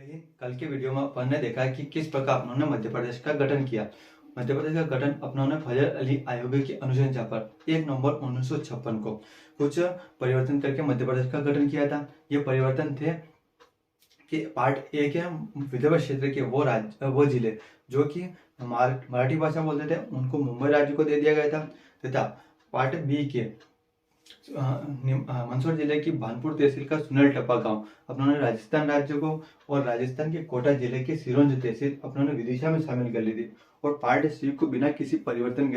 लेकिन कल के वीडियो में अपन ने देखा कि किस प्रकार उन्होंने मध्य प्रदेश का गठन किया। मध्य प्रदेश का गठन अपनों फजल अली आयोग की अनुशंसा पर 1 नवंबर 1956 को कुछ परिवर्तन करके मध्य प्रदेश का गठन किया था। ये परिवर्तन थे कि पार्ट ए के विदर्भ क्षेत्र के वो जिले जो कि मराठी भाषा बोलते थे उनको मुंबई राज्य को दे दिया गया था, तथा पार्ट बी के मंदसौर जिले की भानपुर तहसील का सुनल टप्पा गांव अपनों राजस्थान राज्य को और राजस्थान के कोटा जिले के सिरोंज तहसील अपनों विदिशा में शामिल कर ली थी। और पार्ट सी को बिना किसी परिवर्तन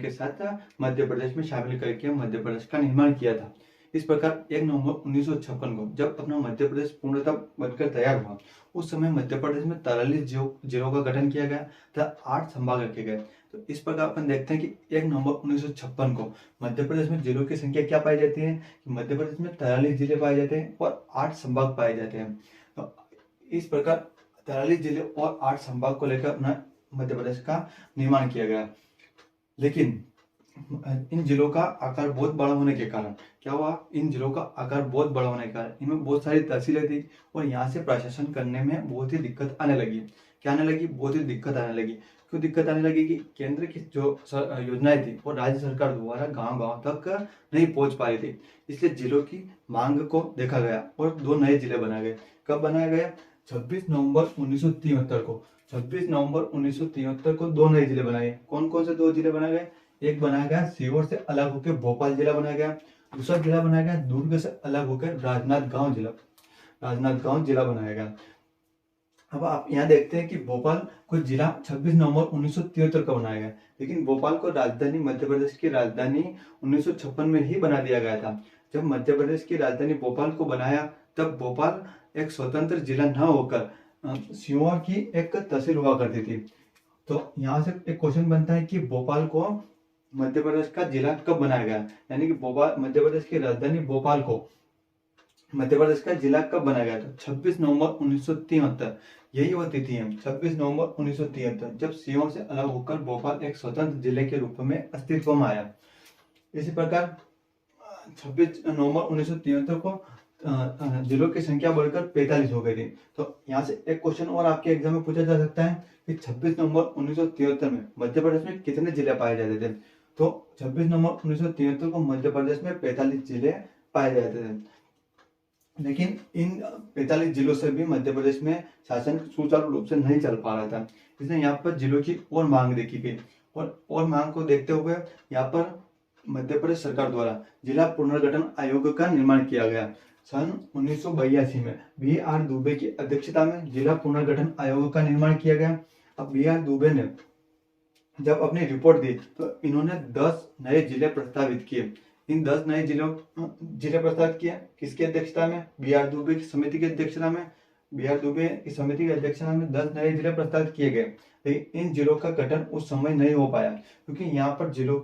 के साथ मध्य प्रदेश में शामिल करके मध्य प्रदेश का निर्माण किया था। इस प्रकार 1 नवंबर 1956 को जब अपना मध्य प्रदेश पूर्णतः बनकर तैयार हुआ, उस समय मध्य प्रदेश में 43 जिलों का गठन किया गया तथा 8 संभाग रखे गए। तो इस प्रकार अपन देखते हैं कि 1 नवंबर 1956 को मध्य प्रदेश में जिलों की संख्या क्या पाई जाती है कि मध्य प्रदेश में 43 जिले पाए जाते हैं और 8 संभाग पाए जाते हैं। तो इस प्रकार 43 जिले और 8 संभाग को लेकर अपना मध्य प्रदेश का निर्माण किया गया। लेकिन इन जिलों का आकार बहुत बड़ा होने के कारण क्या हुआ, इन जिलों का आकार बहुत बड़ा होने के कारण इनमें बहुत सारी तहसीलें थी और यहाँ से प्रशासन करने में बहुत ही दिक्कत आने लगी। बहुत ही दिक्कत आने लगी। क्यों दिक्कत आने लगी कि केंद्र की जो योजनाएं थी वो राज्य सरकार द्वारा गांव-गांव तक नहीं पहुंच पा रही थी। इसलिए जिलों की मांग को देखा गया और 2 नए जिले बनाए गए। कब बनाया गया? 26 नवंबर 1973 को। 26 नवंबर 1973 को 2 नए जिले बनाए। कौन कौन से 2 जिले बनाए गए? एक बनाया गया सीहोर से अलग होकर भोपाल जिला बनाया गया। दूसरा जिला बनाया गया दुर्ग से अलग होकर राजनांदगांव जिला बनाया गया। अब आप यहाँ देखते हैं कि भोपाल को जिला 26 नवंबर 1973 का बनाया गया, लेकिन भोपाल को राजधानी मध्य प्रदेश की राजधानी 1956 में ही बना दिया गया था। जब मध्य प्रदेश की राजधानी भोपाल को बनाया तब भोपाल एक स्वतंत्र जिला न होकर सीहोर की एक तहसील हुआ करती थी। तो यहाँ से एक क्वेश्चन बनता है कि भोपाल को मध्य प्रदेश का जिला कब बनाया गया, यानी कि भोपाल मध्य प्रदेश की राजधानी भोपाल को मध्य प्रदेश का जिला कब बनाया गया? तो 26 नवंबर 1973 यही वो तिथि है, 26 नवंबर 1973 जब सीहोर से अलग होकर भोपाल एक स्वतंत्र जिले के रूप में अस्तित्व में आया। इसी प्रकार 26 नवंबर 1973 को जिलों की संख्या बढ़कर 45 हो गई थी। तो यहाँ से एक क्वेश्चन और आपके एग्जाम में पूछा जा सकता है कि 26 नवंबर 1973 में मध्य प्रदेश में कितने जिले पाए जाते थे? तो 26 नवंबर 1973 को मध्य प्रदेश में 45 जिले पाए जाते थे। लेकिन इन 45 जिलों से भी मध्य प्रदेश में शासन सुचारू रूप से नहीं चल पा रहा था, इसलिए यहाँ पर जिलों की और मांग देखी गई और मांग को देखते हुए यहाँ पर मध्य प्रदेश सरकार द्वारा जिला पुनर्गठन आयोग का निर्माण किया गया। सन 1982 में बी.आर. दुबे की अध्यक्षता में जिला पुनर्गठन आयोग का निर्माण किया गया। अब बी.आर. दुबे ने जब अपनी रिपोर्ट दी तो इन्होंने 10 नए जिले प्रस्तावित किए। इन 10 नए जिले प्रस्तावित किए किसकी अध्यक्षता में? बी.आर. दुबे की समिति की अध्यक्षता में। बी.आर. दुबे की समिति की अध्यक्षता में 10 नए जिले प्रस्तावित किए गए, लेकिन इन जिलों का गठन उस समय नहीं हो पाया क्योंकि यहाँ पर जिलों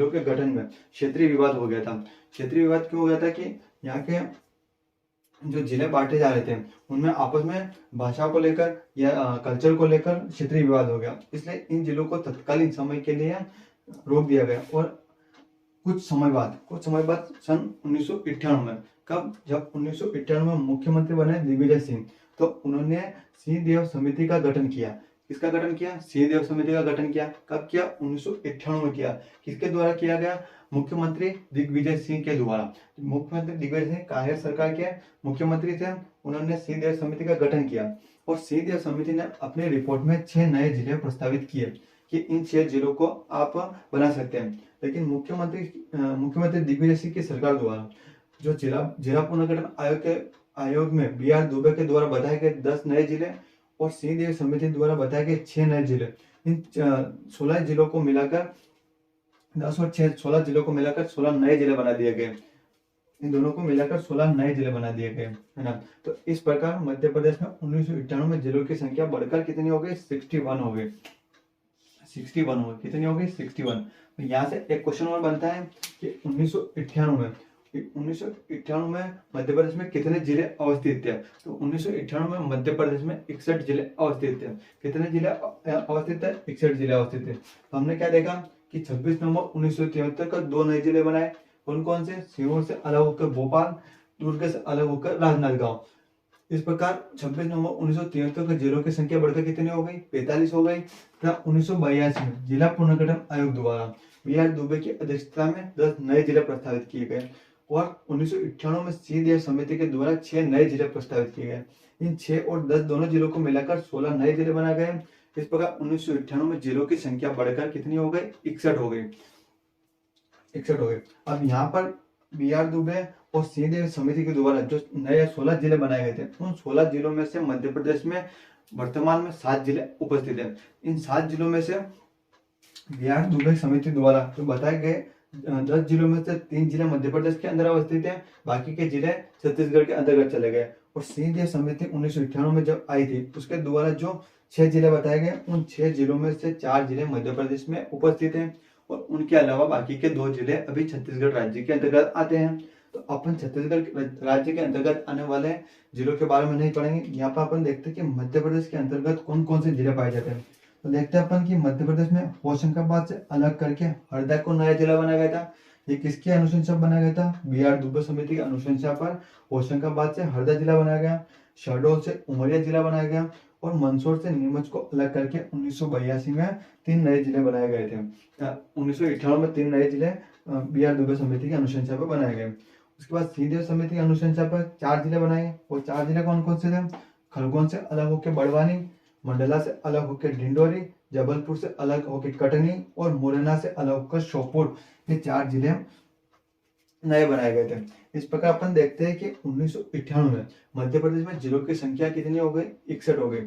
के गठन में क्षेत्रीय विवाद हो गया था। क्षेत्रीय विवाद क्यों हो गया था कि यहाँ के जो जिले बांटे जा रहे थे उनमें आपस में भाषा को लेकर या कल्चर को लेकर क्षेत्रीय विवाद हो गया, इसलिए इन जिलों को तत्कालीन समय के लिए रोक दिया गया। और कुछ समय बाद सन 1998 में जब 1998 में मुख्यमंत्री बने दिग्विजय सिंह, तो उन्होंने सिंह देव समिति का गठन किया। किसका गठन किया? सिंह देव समिति का गठन किया। कब किया? 1998 में किया। किसके द्वारा किया गया? मुख्यमंत्री दिग्विजय सिंह के द्वारा। मुख्यमंत्री दिग्विजय सिंह कार्य सरकार के मुख्यमंत्री थे, उन्होंने सिंह देव समिति का गठन किया और सिंह देव समिति ने अपनी रिपोर्ट में 6 नए जिले प्रस्तावित किए कि इन 6 जिलों को आप बना सकते हैं। लेकिन मुख्यमंत्री दिग्विजय सिंह की सरकार द्वारा जो जिला पुनर्गठन आयोग में बी.आर. दुबे के द्वारा बताए गए 10 नए जिले और सिंह देव समिति द्वारा बताए गए 6 नए जिले, इन 16 जिलों को मिलाकर 10 और 6 16 जिलों को मिलाकर 16 नए जिले बना दिए गए। इन दोनों को मिलाकर 16 नए जिले बना दिए गए, है ना। तो इस प्रकार मध्य प्रदेश में 1998 में जिलों की संख्या बढ़कर कितनी हो गई? 61 हो गई। 61 हो गई। कितनी हो गई? 61। तो यहाँ से एक क्वेश्चन और बनता है कि 1998 में मध्य प्रदेश में कितने जिले अवस्थित थे? तो 1998 में मध्य प्रदेश में 61 जिले अवस्थित थे। कितने जिले अवस्थित थे? 61 जिले अवस्थित थे। तो हमने क्या देखा कि 26 नवंबर 1973 का 2 नए जिले बनाए। कौन कौन से? सीहोर से अलग होकर भोपाल दुर्ग से अलग होकर राजनांदगांव। इस प्रकार 26 नवंबर 1973 को जिलों की संख्या बढ़कर कितनी हो गई, 45 हो गई। तथा 1982 में जिला पुनर्गठन आयोग द्वारा बी आर दुबे की अध्यक्षता में 10 नए जिले प्रस्तावित किए गए और 1998 में सीधे समिति के द्वारा 6 नए जिले प्रस्तावित किए गए। इन 6 और 10 दोनों जिलों को मिलाकर 16 नए जिले बनाए गए। इस प्रकार 1998 में जिलों की संख्या बढ़कर कितनी हो गई, 61 हो गई, 61 हो गई। अब यहाँ पर बी आर दुबे और सीधे समिति के द्वारा जो नए 16 जिले बनाए गए थे, उन 16 जिलों में से मध्य प्रदेश में वर्तमान में 7 जिले उपस्थित हैं। इन 7 जिलों में से बी आर दुबे समिति द्वारा जो बताए गए 10 जिलों में से 3 जिले मध्य प्रदेश के अंदर अवस्थित हैं, बाकी के जिले छत्तीसगढ़ के अंतर्गत चले गए। और सीधे समिति 1998 में जब आई थी, उसके द्वारा जो 6 जिले बताए गए, उन 6 जिलों में से 4 जिले मध्य प्रदेश में उपस्थित हैं और उनके अलावा बाकी के 2 जिले अभी छत्तीसगढ़ राज्य के अंतर्गत आते हैं। तो अपन छत्तीसगढ़ राज्य के अंतर्गत आने वाले जिलों के बारे में नहीं पढ़ेंगे। यहाँ पर अपन देखते हैं कि मध्य प्रदेश के अंतर्गत कौन कौन से जिले पाए जाते हैं। तो देखते हैं अपन कि मध्य प्रदेश में होशंगाबाद से अलग करके हरदा को नया जिला बनाया गया था। ये किसकी अनुशंसा बनाया गया था, बी आर दुबे समिति की अनुशंसा पर होशंगाबाद से हरदा जिला बनाया गया, शहडोल से उमरिया जिला बनाया गया और मंदसौर से नीमच को अलग करके 1982 में 3 नए जिले बनाए गए थे। 1998 में 3 नए जिले बी आर दुबे समिति की अनुशंसा पर बनाए गए। उसके बाद सीधे समिति की अनुशंसा पर 4 जिले बनाए और 4 जिले कौन कौन से थे, खरगोन से अलग होकर बड़वानी, मंडला से अलग होकर डिंडोरी, जबलपुर से अलग होकर कटनी और मुरैना से अलग होकर श्योपुर। ये 4 जिले नए बनाए गए थे। इस प्रकार अपन देखते हैं कि 1998 में मध्य प्रदेश में जिलों की संख्या कितनी हो गई, 61 हो गई।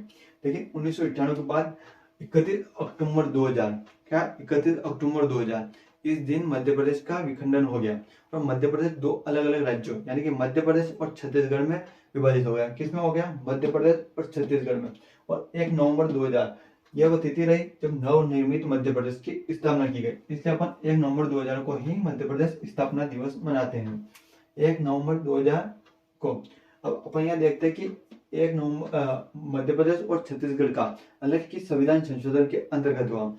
लेकिन 1998 के बाद 31 अक्टूबर 2000 31 अक्टूबर 2000 इस दिन मध्य प्रदेश का विखंडन हो गया और मध्य प्रदेश 2 अलग अलग राज्यों यानी कि मध्य प्रदेश और छत्तीसगढ़ में विभाजित हो गया। किसमें हो गया, मध्य प्रदेश और छत्तीसगढ़ में। और 1 नवंबर 2000 यह वो तिथि रही जब नवनिर्मित मध्य प्रदेश की स्थापना की गई। इसलिए अपन 1 नवंबर 2000 को ही मध्य प्रदेश स्थापना दिवस मनाते हैं, 1 नवंबर 2000 को। अब अपन यहाँ देखते हैं कि 1 नवंबर मध्य प्रदेश और छत्तीसगढ़ का अलग की संविधान संशोधन के अंतर्गत हुआ।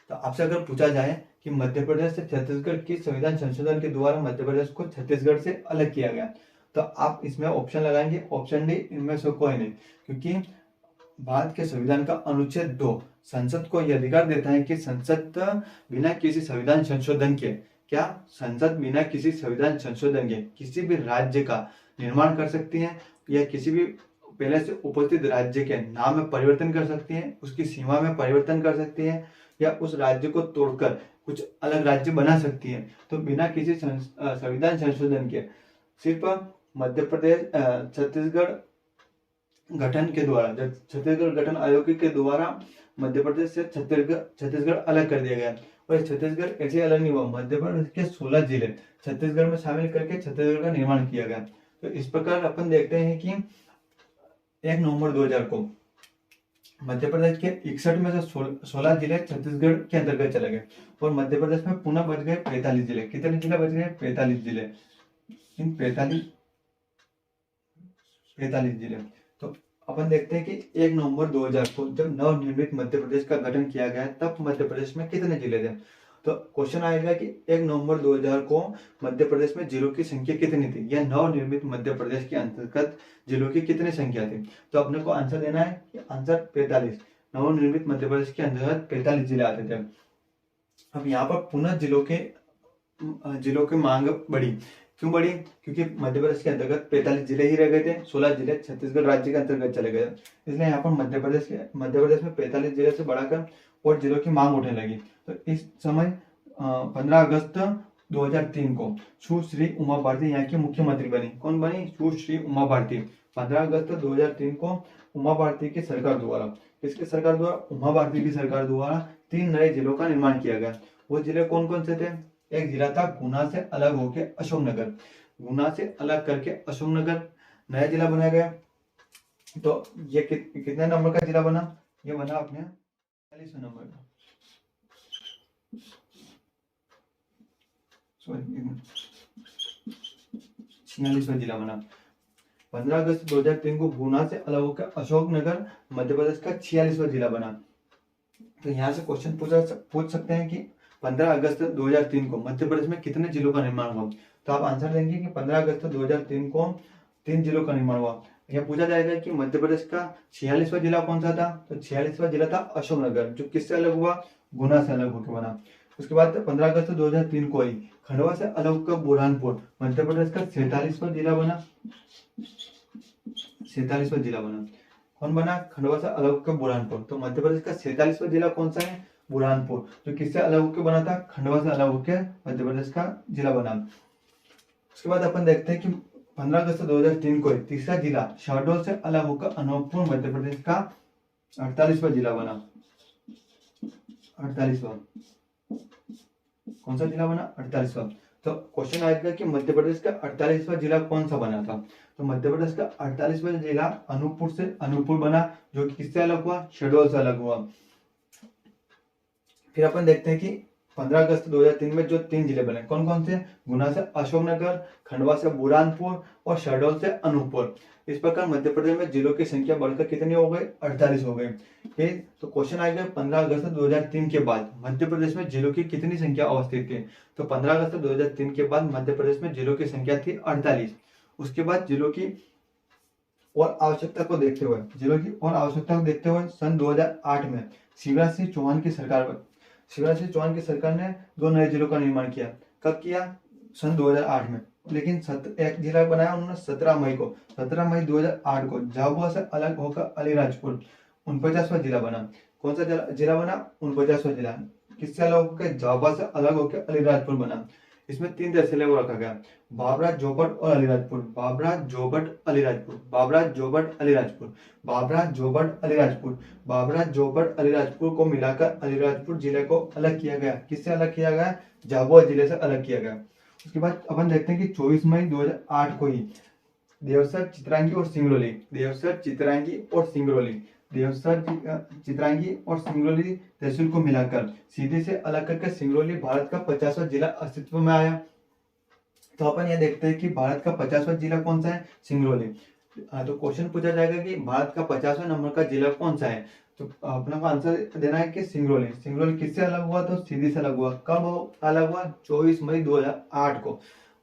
तो आपसे अगर पूछा जाए कि मध्य प्रदेश से छत्तीसगढ़ की संविधान संशोधन के द्वारा मध्य प्रदेश को छत्तीसगढ़ से अलग किया गया, तो आप इसमें ऑप्शन लगाएंगे ऑप्शन डी, इनमें से कोई नहीं। क्योंकि भारत के संविधान का अनुच्छेद 2 संसद को यह अधिकार देता है कि संसद बिना किसी संविधान संशोधन के संसद बिना किसी संविधान संशोधन के किसी भी राज्य का निर्माण कर सकती है या किसी भी पहले से उपस्थित राज्य के नाम में परिवर्तन कर सकती है, उसकी सीमा में परिवर्तन कर सकती है या उस राज्य को तोड़कर कुछ अलग राज्य बना सकती है। तो बिना किसी संविधान संशोधन के सिर्फ मध्य प्रदेश छत्तीसगढ़ गठन के द्वारा, जब छत्तीसगढ़ गठन आयोग के द्वारा मध्य प्रदेश से छत्तीसगढ़ अलग कर दिया गया। और छत्तीसगढ़ ऐसे अलग नहीं हुआ, मध्य प्रदेश के 16 जिले छत्तीसगढ़ में शामिल करके छत्तीसगढ़ का निर्माण किया गया। तो इस प्रकार अपन देखते हैं कि 1 नवंबर 2000 को मध्य प्रदेश के 61 में से 16 जिले छत्तीसगढ़ के अंतर्गत चले गए और मध्य प्रदेश में पुनः बच गए 45 जिले। कितने जिले बच गए, 45 जिले। इन 45 जिले। तो अपन देखते हैं कि 1 नवंबर 2000 को जब नवनिर्मित मध्य प्रदेश का गठन किया गया तब मध्य प्रदेश में कितने जिले थे। तो क्वेश्चन आएगा कि 1 नवंबर 2000 को मध्य प्रदेश में जिलों की संख्या कितनी थी या नवनिर्मित मध्य प्रदेश के अंतर्गत जिलों की कितनी संख्या थी। तो अपने को आंसर देना है कि आंसर 45। नवनिर्मित मध्य प्रदेश के अंतर्गत 45 जिले आते थे। अब यहाँ पर पुनः जिलों की मांग बढ़ी। क्यों बढ़ी, क्योंकि मध्य प्रदेश के अंतर्गत 45 जिले ही रह गए थे, 16 जिले छत्तीसगढ़ राज्य के अंतर्गत चले गए। इसलिए यहाँ पर मध्य प्रदेश में 45 जिले से बढ़ाकर और जिलों की मांग उठने लगी। तो इस समय 15 अगस्त 2003 को सुश्री उमा भारती यहाँ की मुख्यमंत्री बनी। कौन बनी, सुश्री उमा भारती। 15 अगस्त 2003 को उमा भारती की सरकार द्वारा, किसकी सरकार द्वारा, उमा भारती की सरकार द्वारा 3 नए जिलों का निर्माण किया गया। वो जिले कौन कौन से थे, एक जिला था गुना से अलग होके अशोकनगर, गुना से अलग करके अशोकनगर नया जिला बनाया गया। तो ये कितने नंबर का जिला बना, ये बना अपने 46 नंबर का, 46वां जिला बना। 15 अगस्त 2003 को गुना से अलग होकर अशोकनगर मध्य प्रदेश का 46वां जिला बना। तो यहाँ से क्वेश्चन पूछ सकते हैं कि 15 अगस्त 2003 को मध्य प्रदेश में कितने जिलों का निर्माण हुआ। तो आप आंसर देंगे कि 15 अगस्त 2003 को 3 जिलों का निर्माण हुआ। यह पूछा जाएगा कि मध्य प्रदेश का 46वां जिला कौन सा था, तो 46वां जिला था अशोकनगर, जो किससे अलग हुआ, गुना से अलग होकर बना। उसके बाद 15 अगस्त 2003 को ही खंडवा से अलग होकर बुरहानपुर मध्य प्रदेश का 47वां जिला बना। 47वां जिला बना, कौन बना, खंडवा से अलग होकर बुरहानपुर। तो मध्य प्रदेश का 47वां जिला कौन सा है, बुरहानपुर, जो किससे अलग होकर बना था, खंडवा से अलग होकर मध्य प्रदेश का जिला बना। उसके बाद अपन देखते हैं कि 15 अगस्त 2003 को तीसरा जिला शहडोल से अलग होकर अनूपपुर मध्य प्रदेश का 48वां जिला बना। 48वां कौन सा जिला बना, 48वां। तो क्वेश्चन आएगा कि मध्य प्रदेश का 48वां जिला कौन सा बना था, तो मध्य प्रदेश का 48वां जिला अनूपपुर से अनूपपुर बना, जो कि किससे अलग हुआ, शहडोल से अलग हुआ। फिर अपन देखते हैं कि 15 अगस्त 2003 में जो 3 जिले बने कौन कौन से, गुना से अशोकनगर, खंडवा से बुरहानपुर और शहडोल से अनूपपुर। इस प्रकार मध्य प्रदेश में जिलों की संख्या बढ़कर कितनी हो गई, 48 हो गई। तो क्वेश्चन आएगा 15 अगस्त 2003 के बाद मध्य प्रदेश में जिलों की कितनी संख्या अवस्थित थी, तो 15 अगस्त 2003 के बाद मध्य प्रदेश में जिलों की संख्या थी 48। उसके बाद जिलों की और आवश्यकता को देखते हुए सन 2008 में शिवराज सिंह चौहान की सरकार ने 2 नए जिलों का निर्माण किया। कब किया, सन 2008 में। लेकिन एक जिला बनाया उन्होंने 17 मई 2008 को झाबुआ से अलग होकर अलीराजपुर 49वां जिला बना। कौन सा जिला बना, 49वां जिला, किससे अलग होकर, झाबुआ से अलग होकर अलीराजपुर बना। इसमें 3 तहसीलें को रखा गया, बाबरा, जोबट और अलीराजपुर। बाबरा, जोबट, अलीराजपुर, बाबरा, जोबट, अलीराजपुर, बाबरा, जोबट, अलीराजपुर, बाबरा, जोबट, अलीराजपुर को मिलाकर अलीराजपुर जिले को अलग किया गया। किससे अलग किया गया, झाबुआ जिले से अलग किया गया। उसके बाद अपन देखते हैं कि 24 मई 2008 को ही देवसर, चित्रांगी और सिंगरौली, देवसर, चित्रांगी और सिंगरौली, देवसर, चित्रांगी और सिंगरौली तहसील को मिलाकर सीधे से अलग करके सिंगरौली भारत का 50वां जिला अस्तित्व में आया। तो अपन ये देखते हैं कि भारत का 50वां जिला कौन सा है, सिंगरौली। तो क्वेश्चन पूछा जाएगा कि भारत का 50वां नंबर का जिला कौन सा है, तो अपना को आंसर देना है कि सिंगरौली। सिंगरौली किससे अलग हुआ, तो सीधी से अलग हुआ। कब अलग हुआ, 24 मई 2008 को।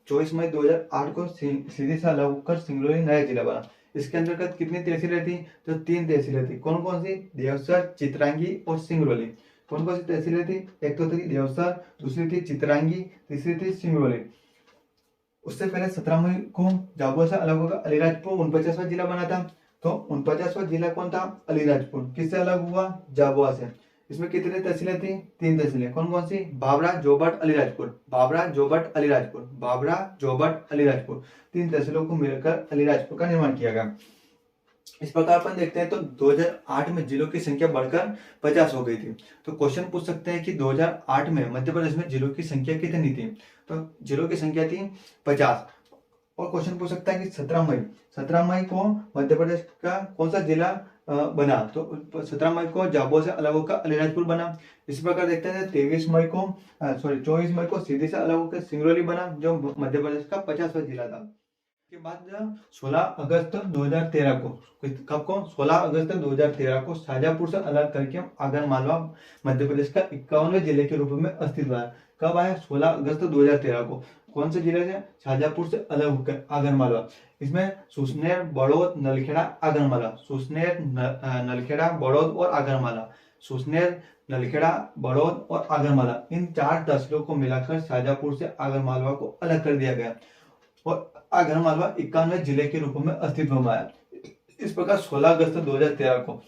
24 मई 2008 को सीधी से अलग होकर सिंगरौली नया जिला बना। इसके अंतर्गत कितनी तहसीलें थी, तो 3 तहसीलें थी। कौन कौन सी, देवसर, चित्रांगी और सिंगरौली। कौन कौन सी तहसीलें थी, एक तो थी देवसर, दूसरी थी चित्रांगी, तीसरी थी सिंगरौली। उससे पहले 17 मई को झाबुआ से अलग होकर अलीराजपुर 49वां जिला बना था। तो 49वां जिला कौन था, अलीराजपुर, किससे अलग हुआ, झाबुआ से। इसमें कितनी तहसीलें थी, 3 तहसीलें। कौन कौन सी, बाबरा, जोबट, अलीराजपुर, बाबरा, जोबट, अलीराजपुर, बाबरा, जोबट, अलीराजपुर। 3 तहसीलों को मिलकर अलीराजपुर का निर्माण किया गया। इस प्रकार अपन देखते हैं तो 2008 में जिलों की संख्या बढ़कर 50 हो गई थी। तो क्वेश्चन पूछ सकते हैं कि 2008 में मध्य प्रदेश में जिलों की संख्या कितनी थी, तो जिलों की संख्या थी 50। और क्वेश्चन पूछ सकता है कि 17 मई को मध्य प्रदेश का कौन सा जिला बना, तो 17 मई को झाबुआ से अलग होकर अलीराजपुर बना। इस प्रकार देखते हैं 24 मई को सीधे से अलग होकर सिंगरौली बना, जो मध्य प्रदेश का 50वां जिला था। के बाद 16 अगस्त 2013 को, कब को, 16 अगस्त 2013 को शाजापुर से अलग करके आगर मालवा मध्य प्रदेश का 51वें जिले के रूप में अस्तित्व आया। कब आया, 16 अगस्त 2013 को। कौन से जिले से, शाजापुर से अलग होकर आगर मालवा। इसमें सुसनेर, बड़ौद, नलखेड़ा, आगरमाला, सुसनेर, नलखेड़ा, बड़ौद और आगरमाला, सुसनेर, नलखेड़ा, बड़ौद और आगरमाला, इन 4 तहसीलों को मिलाकर शाजापुर से आगरमालवा को अलग कर दिया गया और आगरमालवा 51वें जिले के रूप में अस्तित्व में आया। इस प्रकार 16 अगस्त 2013 को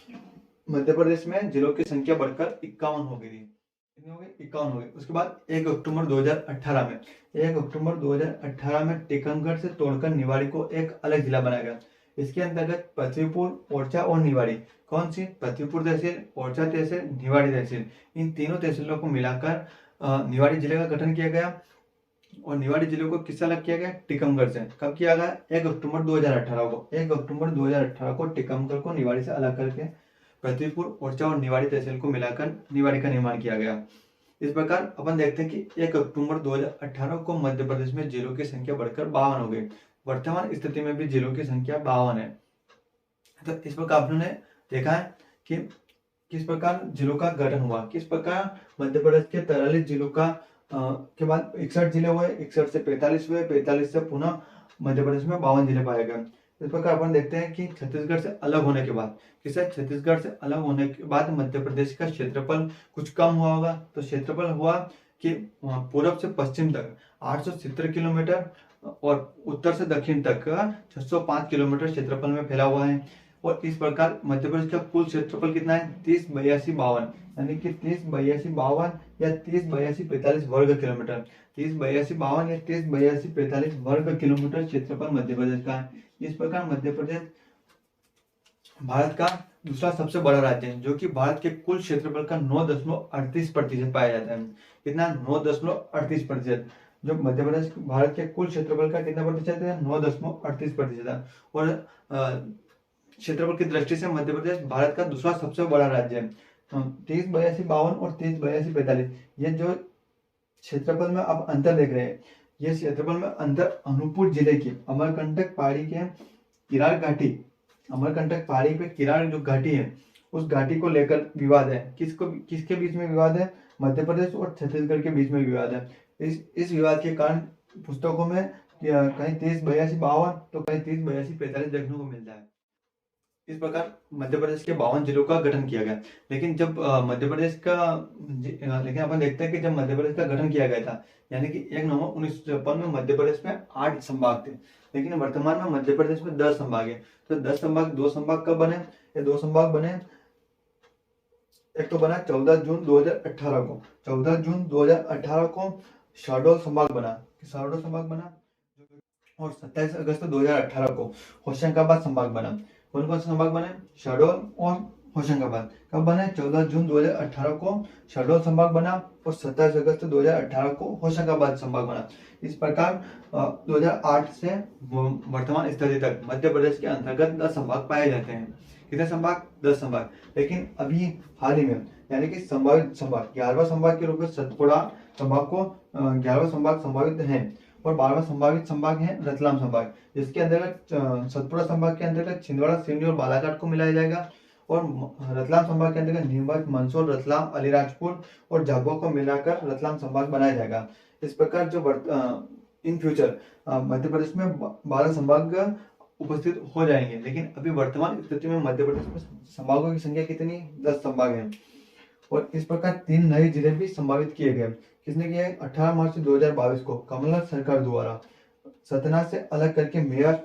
मध्य प्रदेश में जिलों की संख्या बढ़कर 51 हो गई थी। कितनी हो गई, 51 हो गई। उसके बाद 1 अक्टूबर 2018 में टीकमगढ़ से तोड़कर निवाड़ी को एक अलग जिला बनाया गया। इसके अंतर्गत पृथ्वीपुर, ओरछा और निवाड़ी, कौन सी, पृथ्वीपुर तहसील, ओरछा तहसील, निवाड़ी तहसील, इन तीनों तहसीलों को मिलाकर निवाड़ी जिले का गठन किया गया। और निवाड़ी जिले को किससे अलग किया गया, टीकमगढ़ से। कब किया गया, 1 अक्टूबर 2018 को। 1 अक्टूबर 2018 को टीकमगढ़ को निवाड़ी से अलग करके पृथ्वीपुर, ओरछा और निवाड़ी तहसील को मिलाकर निवाड़ी का निर्माण किया गया। इस प्रकार अपन देखते हैं कि 1 अक्टूबर 2018 को मध्य प्रदेश में जिलों की संख्या बढ़कर 52 हो गई। वर्तमान स्थिति में भी जिलों की संख्या 52 है। तो इस प्रकार आपने देखा है कि किस प्रकार जिलों का गठन हुआ, किस प्रकार मध्य प्रदेश के 43 जिलों का के बाद 61 जिले हुए, 61 से 45 हुए, 45 से पुनः मध्य प्रदेश में 52 जिले पाए गए। इस प्रकार अपन देखते हैं कि छत्तीसगढ़ से अलग होने के बाद, किसे छत्तीसगढ़ से अलग होने के बाद मध्य प्रदेश का क्षेत्रफल कुछ कम हुआ होगा। तो क्षेत्रफल हुआ कि पूर्व से पश्चिम तक 870 किलोमीटर और उत्तर से दक्षिण तक का 605 किलोमीटर क्षेत्रफल में फैला हुआ है। और इस प्रकार मध्य प्रदेश का कुल क्षेत्रफल कितना है, 308252, यानी कि 308252 या 308245 वर्ग किलोमीटर, 308252 या 308245 वर्ग किलोमीटर क्षेत्रफल मध्य प्रदेश का है। इस प्रकार मध्य प्रदेश भारत का दूसरा सबसे बड़ा राज्य है, जो कि भारत के कुल क्षेत्रफल का 9.38% पाया जाता है। कितना, 9.38%। जो मध्य प्रदेश भारत के कुल क्षेत्रफल का कितना प्रतिशत है, 9.38% है। और क्षेत्रफल की दृष्टि से मध्य प्रदेश भारत का दूसरा सबसे बड़ा राज्य है। 308252 और 308245, ये जो क्षेत्रफल में आप अंतर देख रहे हैं, ये क्षेत्रफल में अंतर अनूपपुर जिले की अमरकंटक पहाड़ी के किरार घाटी, अमरकंटक पहाड़ी पे किरार जो घाटी है, उस घाटी को लेकर विवाद है। किसके बीच में विवाद है, मध्य प्रदेश और छत्तीसगढ़ के बीच में विवाद है। इस विवाद के कारण पुस्तकों में कहीं 308252 तो कहीं 308245 देखने को मिलता है। इस प्रकार मध्य प्रदेश के 52 जिलों का गठन किया गया। लेकिन जब मध्य प्रदेश का लेकिन अपन देखते हैं कि जब मध्य प्रदेश का गठन किया गया था, यानी कि 1 नवंबर 1953 में मध्य प्रदेश में 8 संभाग थे, लेकिन वर्तमान में मध्य प्रदेश में 10 संभाग है। तो 10 संभाग, 2 संभाग कब बने, ये 2 संभाग बने, एक तो बना 14 जून 2018 को, 14 जून 2018 को शहडोल संभाग बना, शहडोल संभाग बना। और 27 अगस्त 2018 को होशंगाबाद संभाग बना। कौन कौन से संभाग बने, शहडोल और होशंगाबाद। कब बने, 14 जून 2018 को शहडोल संभाग बना और 27 अगस्त 2018 को होशंगाबाद संभाग बना। इस प्रकार 2008 से वर्तमान स्थिति तक मध्य प्रदेश के अंतर्गत 10 संभाग पाए जाते हैं। कितने संभाग, 10 संभाग। लेकिन अभी हाल ही में, यानी कि संभावित संभाग 11वां संभाग के रूप में सतपुड़ा संभाग को 11वां संभाग संभावित है और 12वां संभावित संभाग है रतलाम संभाग, जिसके अंतर्गत सतपुड़ा संभाग के अंतर्गत छिंदवाड़ा, सिवनी और बालाघाट को मिलाया जाएगा और रतलाम संभाग के अंतर्गत नीमच, मंदसौर, रतलाम, अलीराजपुर और झाबुआ को मिलाकर रतलाम संभाग बनाया जाएगा। इस प्रकार जो इन फ्यूचर मध्य प्रदेश में 12 संभाग उपस्थित हो जाएंगे। लेकिन अभी वर्तमान स्थिति में मध्य प्रदेश में संभागों की संख्या कितनी, 10 संभाग है। और इस प्रकार 3 नए जिले भी संभावित किए गए। किसने किया, 18 मार्च 2022 को कमलनाथ सरकार द्वारा सतना से अलग करके मेरठ,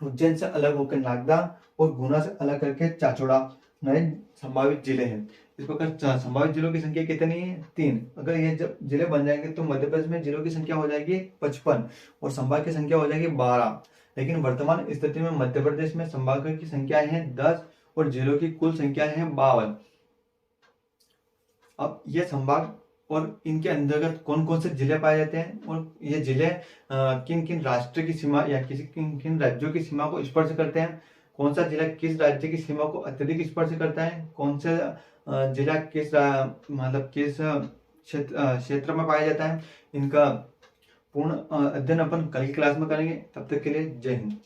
उज्जैन से अलग होकर नागदा और गुना से अलग करके चाचौड़ा नए संभावित जिले हैं। इस प्रकार संभावित जिलों की संख्या कितनी है, 3। अगर ये जब जिले बन जाएंगे तो मध्य प्रदेश में जिलों की संख्या हो जाएगी 55 और संभाग की संख्या हो जाएगी 12। लेकिन वर्तमान स्थिति में मध्य प्रदेश में संभागों की संख्या है 10 और जिलों की कुल संख्या है 52। अब ये संभाग और इनके अंतर्गत कौन कौन से जिले पाए जाते हैं और ये जिले किन किन राष्ट्र की सीमा या किन किन राज्यों की सीमा को स्पर्श करते हैं, कौन सा जिला किस राज्य की सीमा को अत्यधिक स्पर्श करता है, कौन सा जिला किस मतलब किस क्षेत्र में पाया जाता है, इनका पूर्ण अध्ययन अपन कल की क्लास में करेंगे। तब तक के लिए जय हिंद।